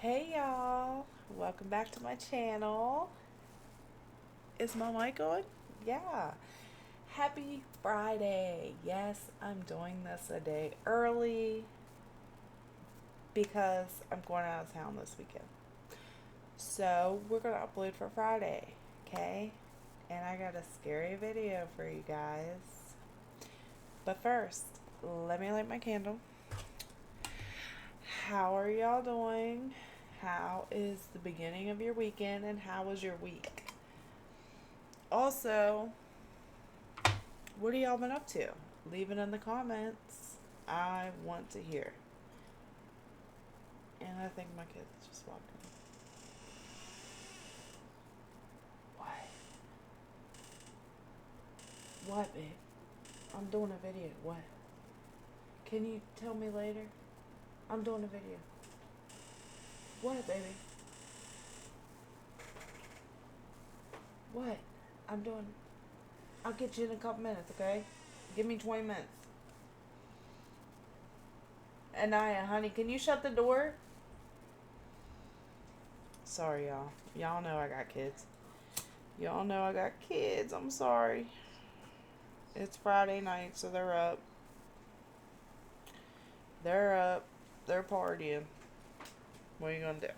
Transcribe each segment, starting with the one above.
Hey y'all, welcome back to my channel. Is my mic on? Yeah. Happy Friday. Yes, I'm doing this a day early because I'm going out of town this weekend. So we're going to upload for Friday, okay? And I got a scary video for you guys. But first, let me light my candle. How are y'all doing? How is the beginning of your weekend and how was your week? Also, what have y'all been up to? Leave it in the comments. I want to hear. And I think my kid's just walking. What, babe? I'm doing a video. What? Can you tell me later? I'm doing a video. What, baby? What? I'll get you in a couple minutes, okay? Give me 20 minutes. Anaya, honey, can you shut the door? Sorry, y'all. Y'all know I got kids. Y'all know I got kids. I'm sorry. It's Friday night, so they're up. They're up. They're partying. What are you gonna do?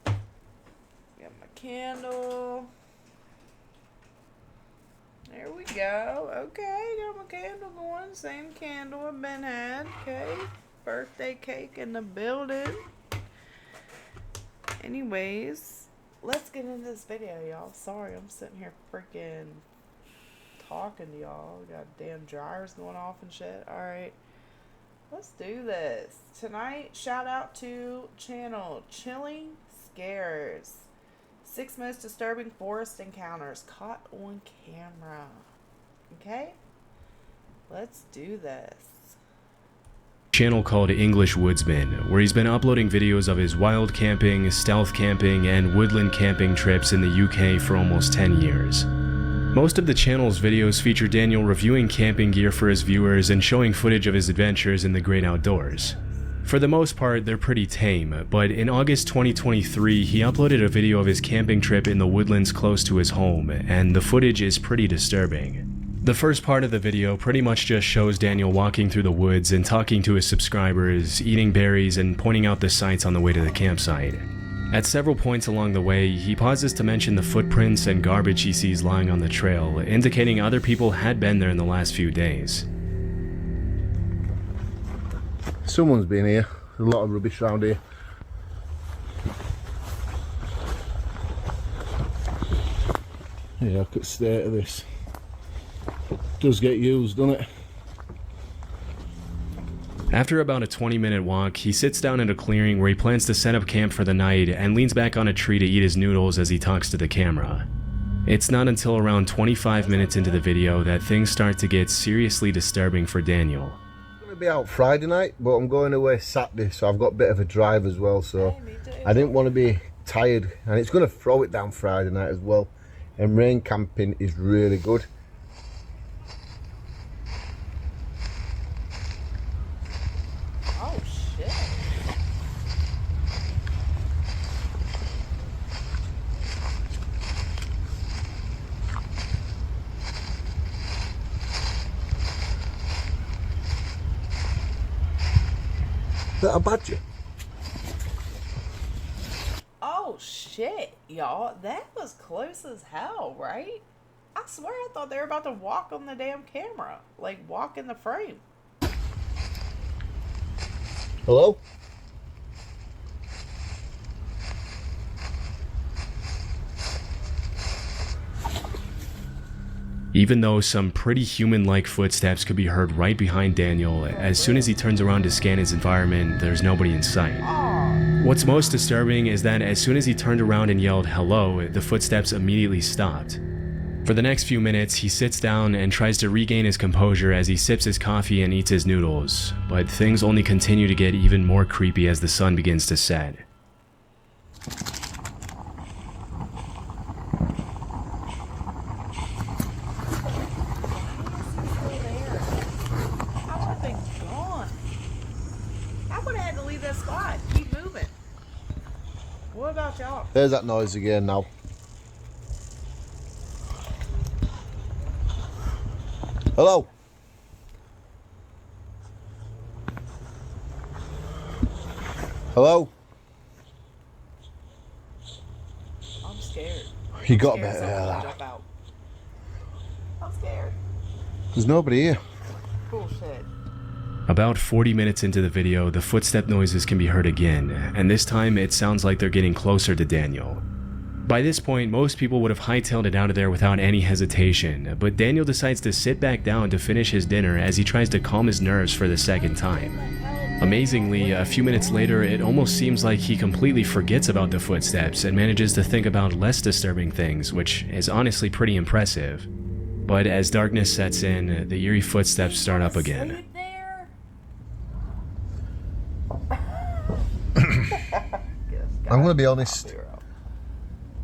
Got my candle. There we go. Okay, got my candle going. Same candle I've been had. Okay. Birthday cake in the building. Anyways, let's get into this video, y'all. Sorry, I'm sitting here freaking talking to y'all. Got damn dryers going off and shit. Alright. Let's do this. Tonight, shout out to channel Chilling Scares. 6 most disturbing forest encounters caught on camera. Okay? Let's do this. Channel called English Woodsman, where he's been uploading videos of his wild camping, stealth camping, and woodland camping trips in the UK for almost 10 years. Most of the channel's videos feature Daniel reviewing camping gear for his viewers and showing footage of his adventures in the great outdoors. For the most part, they're pretty tame, but in August 2023, he uploaded a video of his camping trip in the woodlands close to his home, and the footage is pretty disturbing. The first part of the video pretty much just shows Daniel walking through the woods and talking to his subscribers, eating berries, and pointing out the sights on the way to the campsite. At several points along the way, he pauses to mention the footprints and garbage he sees lying on the trail, indicating other people had been there in the last few days. Someone's been here. There's a lot of rubbish around here. Yeah, look at the state of this. It does get used, doesn't it? After about a 20-minute walk, he sits down at a clearing where he plans to set up camp for the night and leans back on a tree to eat his noodles as he talks to the camera. It's not until around 25 minutes into the video that things start to get seriously disturbing for Daniel. I'm going to be out Friday night, but I'm going away Saturday, so I've got a bit of a drive as well, so I didn't want to be tired, and it's going to throw it down Friday night as well, and rain camping is really good. Oh, shit. Is that a badger? Oh, shit, y'all. That was close as hell, right? I swear I thought they were about to walk on the damn camera. Like, walk in the frame. Hello? Even though some pretty human-like footsteps could be heard right behind Daniel, as soon as he turns around to scan his environment, there's nobody in sight. What's most disturbing is that as soon as he turned around and yelled hello, the footsteps immediately stopped. For the next few minutes, he sits down and tries to regain his composure as he sips his coffee and eats his noodles, but things only continue to get even more creepy as the sun begins to set. How are they gone? I would have had to leave that spot. Keep moving. What about y'all? There's that noise again now. Hello. Hello. I'm scared. You got a Scared bit something's gonna of jump out. I'm scared. There's nobody here. Bullshit. About 40 minutes into the video, the footstep noises can be heard again, and this time it sounds like they're getting closer to Daniel. By this point, most people would have hightailed it out of there without any hesitation, but Daniel decides to sit back down to finish his dinner as he tries to calm his nerves for the second time. Amazingly, a few minutes later, it almost seems like he completely forgets about the footsteps and manages to think about less disturbing things, which is honestly pretty impressive. But as darkness sets in, the eerie footsteps start up again. I'm going to be honest.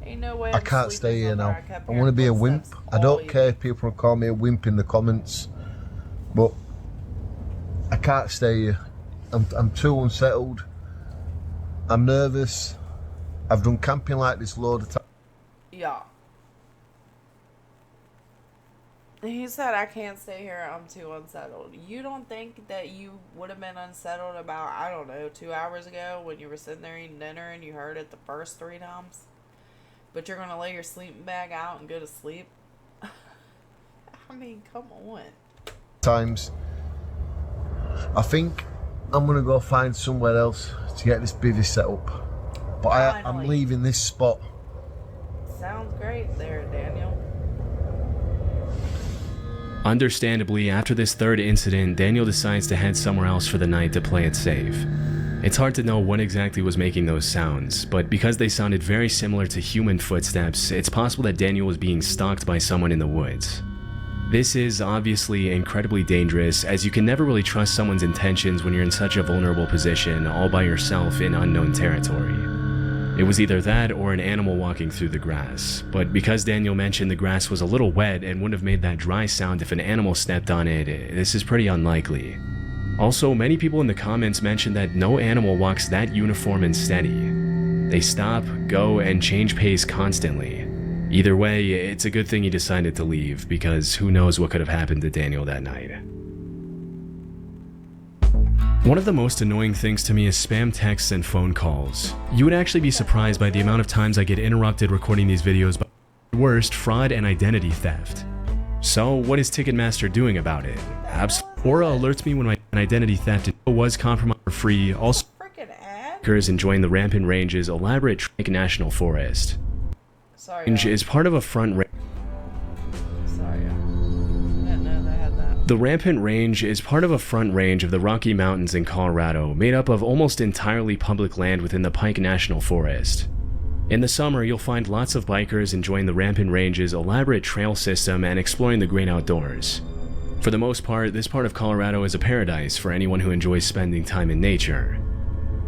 Ain't no way I can't stay here now. I I want to be a wimp. I don't care if people call me a wimp in the comments, but I can't stay here. I'm too unsettled. I'm nervous. I've done camping like this load of times. Yeah. He said, I can't stay here, I'm too unsettled. You don't think that you would have been unsettled about, I don't know, 2 hours ago when you were sitting there eating dinner and you heard it the first 3 times? But you're going to lay your sleeping bag out and go to sleep? I mean, come on. Times. I think I'm going to go find somewhere else to get this bivvy set up. But I'm leaving this spot. Sounds great there, Daniel. Understandably, after this third incident, Daniel decides to head somewhere else for the night to play it safe. It's hard to know what exactly was making those sounds, but because they sounded very similar to human footsteps, it's possible that Daniel was being stalked by someone in the woods. This is obviously incredibly dangerous, as you can never really trust someone's intentions when you're in such a vulnerable position all by yourself in unknown territory. It was either that or an animal walking through the grass, but because Daniel mentioned the grass was a little wet and wouldn't have made that dry sound if an animal stepped on it, this is pretty unlikely. Also, many people in the comments mentioned that no animal walks that uniform and steady. They stop, go, and change pace constantly. Either way, it's a good thing he decided to leave, because who knows what could have happened to Daniel that night. One of the most annoying things to me is spam texts and phone calls. You would actually be surprised by the amount of times I get interrupted recording these videos by worst, fraud and identity theft. So what is Ticketmaster doing about it? Aura alerts me when my identity theft was compromised for free. Also, occurs enjoying the Rampant Range's elaborate Trek National Forest. Range is part of a front range. The Rampant Range is part of a front range of the Rocky Mountains in Colorado, made up of almost entirely public land within the Pike National Forest. In the summer, you'll find lots of bikers enjoying the Rampant Range's elaborate trail system and exploring the great outdoors. For the most part, this part of Colorado is a paradise for anyone who enjoys spending time in nature.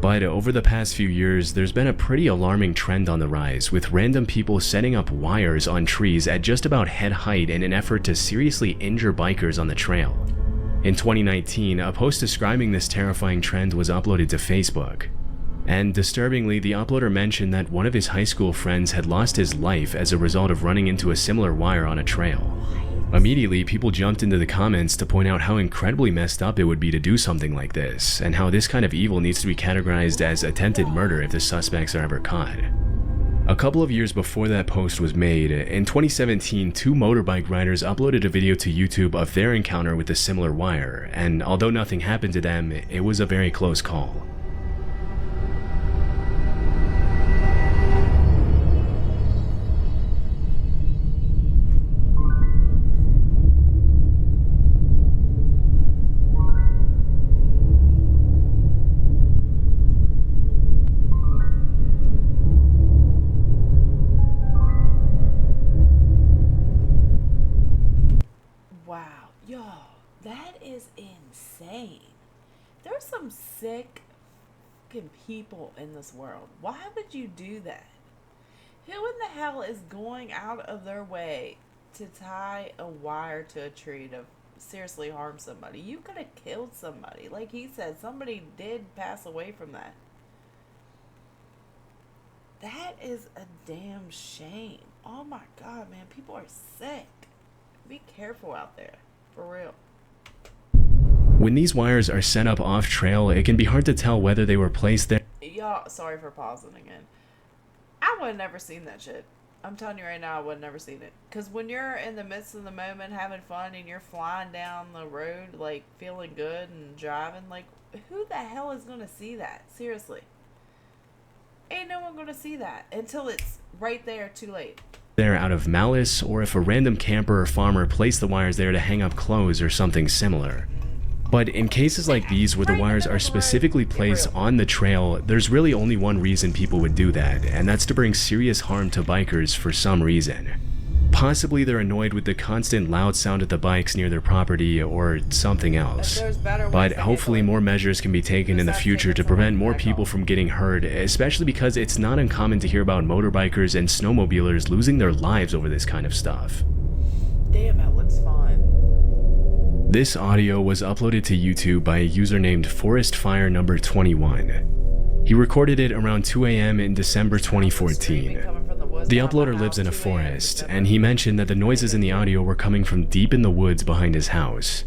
But over the past few years, there's been a pretty alarming trend on the rise, with random people setting up wires on trees at just about head height in an effort to seriously injure bikers on the trail. In 2019, a post describing this terrifying trend was uploaded to Facebook. And disturbingly, the uploader mentioned that one of his high school friends had lost his life as a result of running into a similar wire on a trail. Immediately, people jumped into the comments to point out how incredibly messed up it would be to do something like this, and how this kind of evil needs to be categorized as attempted murder if the suspects are ever caught. A couple of years before that post was made, in 2017, 2 motorbike riders uploaded a video to YouTube of their encounter with a similar wire, and although nothing happened to them, it was a very close call. Wow, yo, that is insane. There's some sick fucking people in this world. Why would you do that? Who in the hell is going out of their way to tie a wire to a tree to seriously harm somebody? You could have killed somebody. Like he said, somebody did pass away from that. That is a damn shame. Oh my God, man. People are sick. Be careful out there. For real. When these wires are set up off trail, it can be hard to tell whether they were placed there. Y'all, sorry for pausing again. I would have never seen that shit. I'm telling you right now, I would have never seen it. Because when you're in the midst of the moment having fun and you're flying down the road, like, feeling good and driving, like, who the hell is going to see that? Seriously. Ain't no one going to see that until it's right there too late. There out of malice, or if a random camper or farmer placed the wires there to hang up clothes or something similar. But in cases like these where the wires are specifically placed on the trail, there's really only one reason people would do that, and that's to bring serious harm to bikers for some reason. Possibly they're annoyed with the constant loud sound of the bikes near their property or something else. But hopefully more measures can be taken in the future to prevent more people from getting hurt, especially because it's not uncommon to hear about motorbikers and snowmobilers losing their lives over this kind of stuff. Damn, that looks fun. This audio was uploaded to YouTube by a user named ForestFire number 21. He recorded it around 2 a.m. in December 2014. The uploader lives in a forest, and he mentioned that the noises in the audio were coming from deep in the woods behind his house.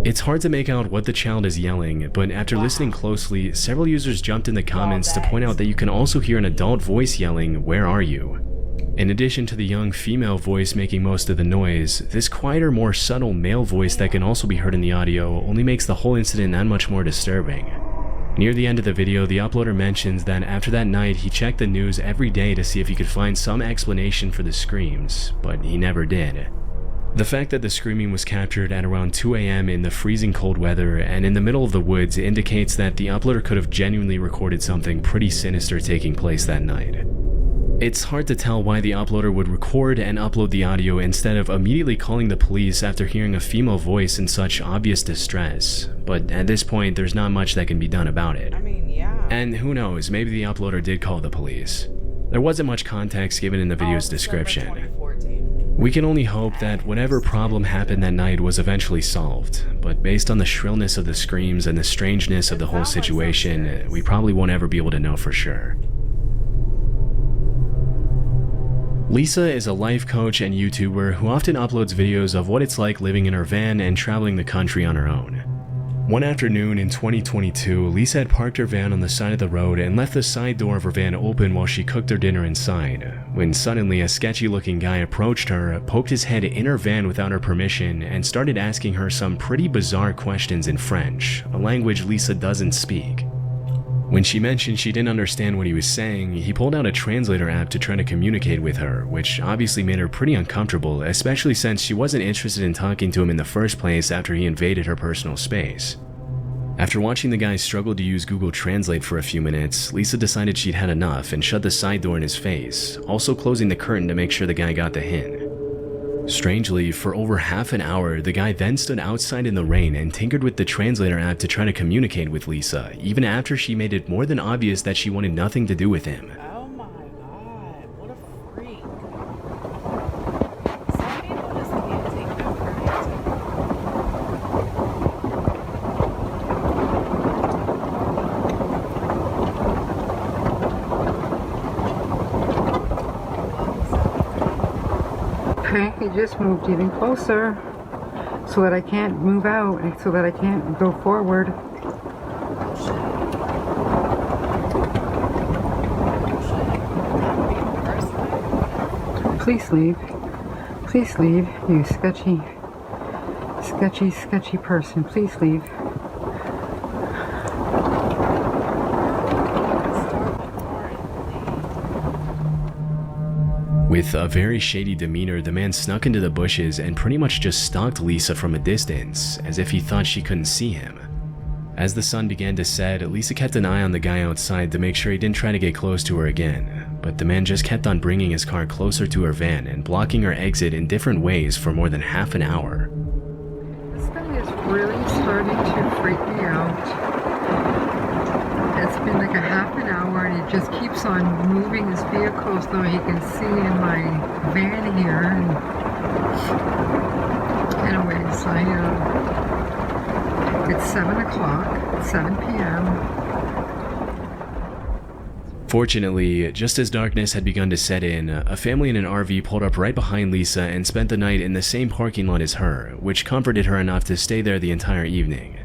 It's hard to make out what the child is yelling, but after listening closely, several users jumped in the comments to point out that you can also hear an adult voice yelling, "Where are you?" In addition to the young female voice making most of the noise, this quieter, more subtle male voice that can also be heard in the audio only makes the whole incident that much more disturbing. Near the end of the video, the uploader mentions that after that night, he checked the news every day to see if he could find some explanation for the screams, but he never did. The fact that the screaming was captured at around 2 a.m. in the freezing cold weather and in the middle of the woods indicates that the uploader could have genuinely recorded something pretty sinister taking place that night. It's hard to tell why the uploader would record and upload the audio instead of immediately calling the police after hearing a female voice in such obvious distress, but at this point there's not much that can be done about it. I mean, yeah. And who knows, maybe the uploader did call the police. There wasn't much context given in the video's description. 2014. We can only hope that whatever problem happened that night was eventually solved, but based on the shrillness of the screams and the strangeness of the whole situation, we probably won't ever be able to know for sure. Lisa is a life coach and YouTuber who often uploads videos of what it's like living in her van and traveling the country on her own. One afternoon in 2022, Lisa had parked her van on the side of the road and left the side door of her van open while she cooked her dinner inside, when suddenly a sketchy-looking guy approached her, poked his head in her van without her permission, and started asking her some pretty bizarre questions in French, a language Lisa doesn't speak. When she mentioned she didn't understand what he was saying, he pulled out a translator app to try to communicate with her, which obviously made her pretty uncomfortable, especially since she wasn't interested in talking to him in the first place after he invaded her personal space. After watching the guy struggle to use Google Translate for a few minutes, Lisa decided she'd had enough and shut the side door in his face, also closing the curtain to make sure the guy got the hint. Strangely, for over half an hour, the guy then stood outside in the rain and tinkered with the translator app to try to communicate with Lisa, even after she made it more than obvious that she wanted nothing to do with him. Oh my God, what a freak. Some people just can't take no for an answer. He just moved even closer so that I can't move out and so that I can't go forward. Please leave. Please leave, you sketchy person. Please leave. With a very shady demeanor, the man snuck into the bushes and pretty much just stalked Lisa from a distance, as if he thought she couldn't see him. As the sun began to set, Lisa kept an eye on the guy outside to make sure he didn't try to get close to her again, but but the man just kept on bringing his car closer to her van and blocking her exit in different ways for more than half an hour. This guy is really starting to freak me out. It's been like a half an hour and he just keeps on moving his vehicle so he can see in my van here. And anyways, it's 7 o'clock, 7 p.m. Fortunately, just as darkness had begun to set in, a family in an RV pulled up right behind Lisa and spent the night in the same parking lot as her, which comforted her enough to stay there the entire evening.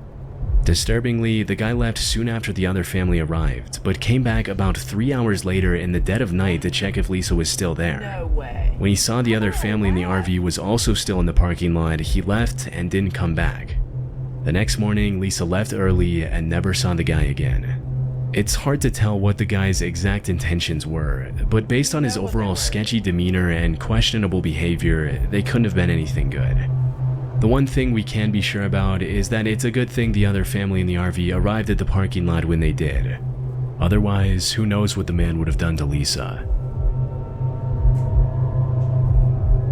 Disturbingly, the guy left soon after the other family arrived, but came back about 3 hours later in the dead of night to check if Lisa was still there. No way. When he saw the other family in the RV was also still in the parking lot, he left and didn't come back. The next morning, Lisa left early and never saw the guy again. It's hard to tell what the guy's exact intentions were, but based on his overall sketchy demeanor and questionable behavior, they couldn't have been anything good. The one thing we can be sure about is that it's a good thing the other family in the RV arrived at the parking lot when they did. Otherwise, who knows what the man would have done to Lisa.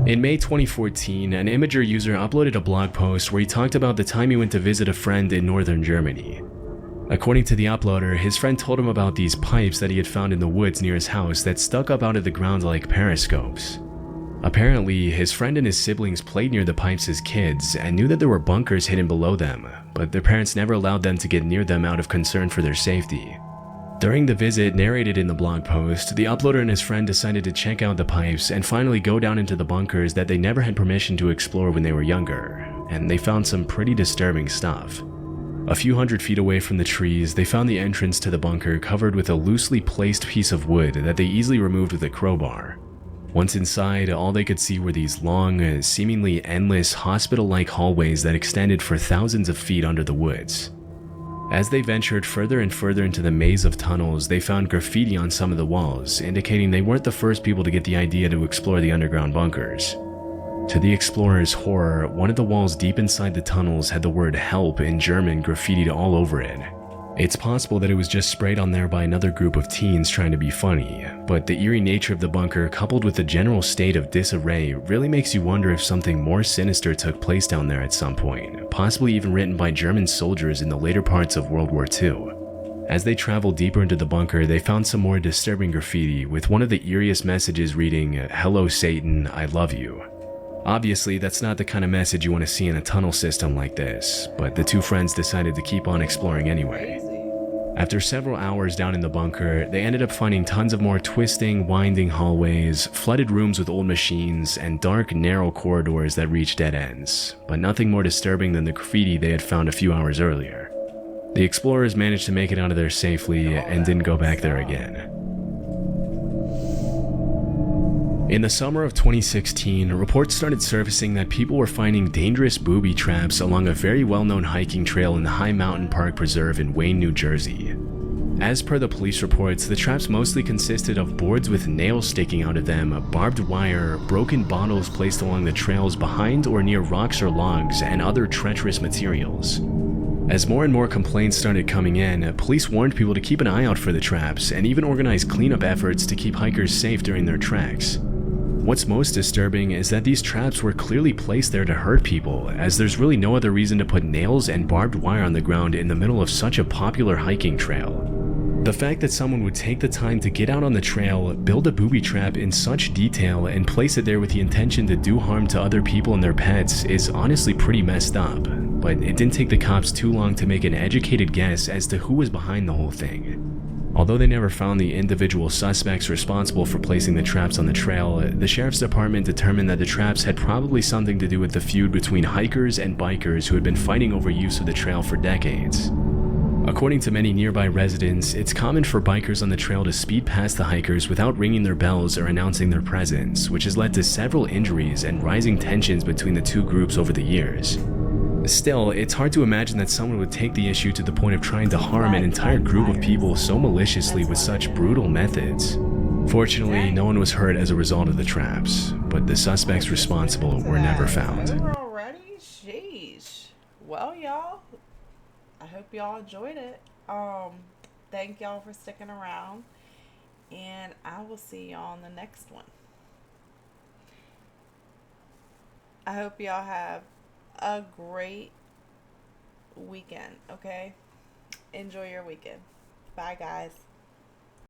In May 2014, an Imager user uploaded a blog post where he talked about the time he went to visit a friend in northern Germany. According to the uploader, his friend told him about these pipes that he had found in the woods near his house that stuck up out of the ground like periscopes. Apparently, his friend and his siblings played near the pipes as kids and knew that there were bunkers hidden below them, but their parents never allowed them to get near them out of concern for their safety. During the visit narrated in the blog post, the uploader and his friend decided to check out the pipes and finally go down into the bunkers that they never had permission to explore when they were younger, and they found some pretty disturbing stuff. A few hundred feet away from the trees, they found the entrance to the bunker covered with a loosely placed piece of wood that they easily removed with a crowbar. Once inside, all they could see were these long, seemingly endless hospital-like hallways that extended for thousands of feet under the woods. As they ventured further and further into the maze of tunnels, they found graffiti on some of the walls, indicating they weren't the first people to get the idea to explore the underground bunkers. To the explorers' horror, one of the walls deep inside the tunnels had the word "help" in German graffitied all over it. It's possible that it was just sprayed on there by another group of teens trying to be funny, but the eerie nature of the bunker coupled with the general state of disarray really makes you wonder if something more sinister took place down there at some point, possibly even written by German soldiers in the later parts of World War II. As they traveled deeper into the bunker, they found some more disturbing graffiti, with one of the eeriest messages reading, "Hello Satan, I love you." Obviously, that's not the kind of message you want to see in a tunnel system like this, but the two friends decided to keep on exploring anyway. After several hours down in the bunker, they ended up finding tons of more twisting, winding hallways, flooded rooms with old machines, and dark, narrow corridors that reached dead ends, but nothing more disturbing than the graffiti they had found a few hours earlier. The explorers managed to make it out of there safely and didn't go back there again. In the summer of 2016, reports started surfacing that people were finding dangerous booby traps along a very well-known hiking trail in the High Mountain Park Preserve in Wayne, New Jersey. As per the police reports, the traps mostly consisted of boards with nails sticking out of them, barbed wire, broken bottles placed along the trails behind or near rocks or logs, and other treacherous materials. As more and more complaints started coming in, police warned people to keep an eye out for the traps and even organized cleanup efforts to keep hikers safe during their treks. What's most disturbing is that these traps were clearly placed there to hurt people, as there's really no other reason to put nails and barbed wire on the ground in the middle of such a popular hiking trail. The fact that someone would take the time to get out on the trail, build a booby trap in such detail, and place it there with the intention to do harm to other people and their pets is honestly pretty messed up, but it didn't take the cops too long to make an educated guess as to who was behind the whole thing. Although they never found the individual suspects responsible for placing the traps on the trail, the sheriff's department determined that the traps had probably something to do with the feud between hikers and bikers who had been fighting over use of the trail for decades. According to many nearby residents, it's common for bikers on the trail to speed past the hikers without ringing their bells or announcing their presence, which has led to several injuries and rising tensions between the two groups over the years. Still, it's hard to imagine that someone would take the issue to the point of trying to harm an entire group of people so maliciously with such brutal methods. Fortunately, no one was hurt as a result of the traps, but the suspects responsible were never found. Over already? Sheesh. Well, y'all, I hope y'all enjoyed it. Thank y'all for sticking around. and I will see y'all on the next one. I hope y'all have a great weekend, okay? Enjoy your weekend. Bye, guys.